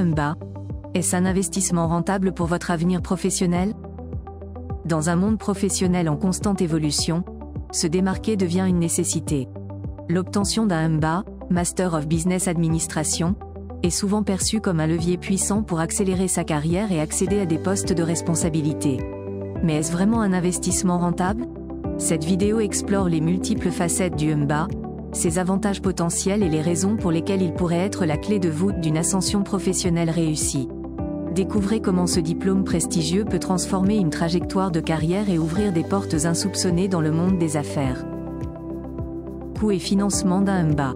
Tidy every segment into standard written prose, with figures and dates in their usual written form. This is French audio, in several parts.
MBA, est-ce un investissement rentable pour votre avenir professionnel? Dans un monde professionnel en constante évolution, se démarquer devient une nécessité. L'obtention d'un MBA, Master of Business Administration, est souvent perçue comme un levier puissant pour accélérer sa carrière et accéder à des postes de responsabilité. Mais est-ce vraiment un investissement rentable? Cette vidéo explore les multiples facettes du MBA, ses avantages potentiels et les raisons pour lesquelles il pourrait être la clé de voûte d'une ascension professionnelle réussie. Découvrez comment ce diplôme prestigieux peut transformer une trajectoire de carrière et ouvrir des portes insoupçonnées dans le monde des affaires. Coût et financement d'un MBA.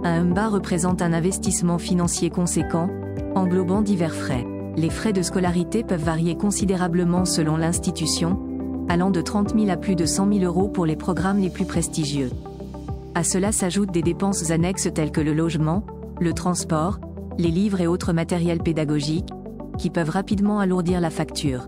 Un MBA représente un investissement financier conséquent, englobant divers frais. Les frais de scolarité peuvent varier considérablement selon l'institution, allant de 30 000 à plus de 100 000 euros pour les programmes les plus prestigieux. À cela s'ajoutent des dépenses annexes telles que le logement, le transport, les livres et autres matériels pédagogiques, qui peuvent rapidement alourdir la facture.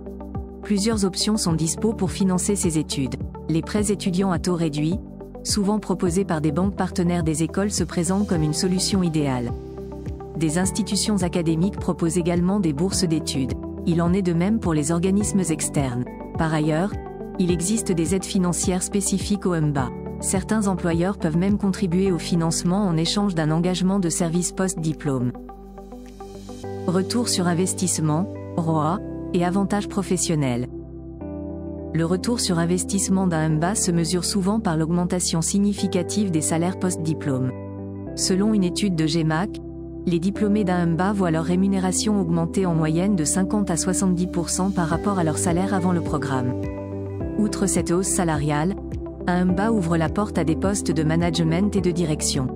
Plusieurs options sont dispo pour financer ces études. Les prêts étudiants à taux réduit, souvent proposés par des banques partenaires des écoles, se présentent comme une solution idéale. Des institutions académiques proposent également des bourses d'études. Il en est de même pour les organismes externes. Par ailleurs, il existe des aides financières spécifiques au MBA. Certains employeurs peuvent même contribuer au financement en échange d'un engagement de service post-diplôme. Retour sur investissement, ROI, et avantages professionnels. Le retour sur investissement d'un MBA se mesure souvent par l'augmentation significative des salaires post-diplôme. Selon une étude de GEMAC, les diplômés d'un MBA voient leur rémunération augmenter en moyenne de 50 à 70% par rapport à leur salaire avant le programme. Outre cette hausse salariale, un MBA ouvre la porte à des postes de management et de direction.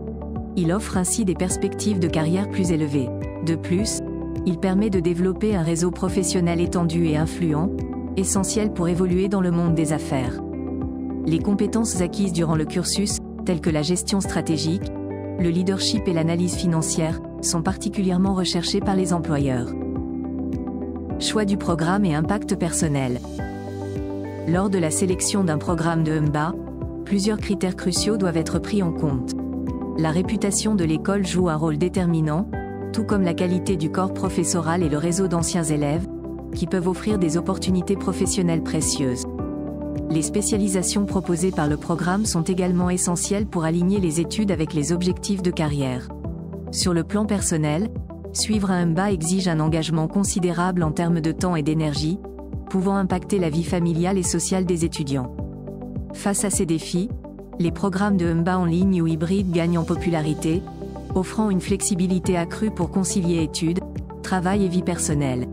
Il offre ainsi des perspectives de carrière plus élevées. De plus, il permet de développer un réseau professionnel étendu et influent, essentiel pour évoluer dans le monde des affaires. Les compétences acquises durant le cursus, telles que la gestion stratégique, le leadership et l'analyse financière, sont particulièrement recherchées par les employeurs. Choix du programme et impact personnel. Lors de la sélection d'un programme de MBA, plusieurs critères cruciaux doivent être pris en compte. La réputation de l'école joue un rôle déterminant, tout comme la qualité du corps professoral et le réseau d'anciens élèves, qui peuvent offrir des opportunités professionnelles précieuses. Les spécialisations proposées par le programme sont également essentielles pour aligner les études avec les objectifs de carrière. Sur le plan personnel, suivre un MBA exige un engagement considérable en termes de temps et d'énergie, pouvant impacter la vie familiale et sociale des étudiants. Face à ces défis, les programmes de MBA en ligne ou hybrides gagnent en popularité, offrant une flexibilité accrue pour concilier études, travail et vie personnelle.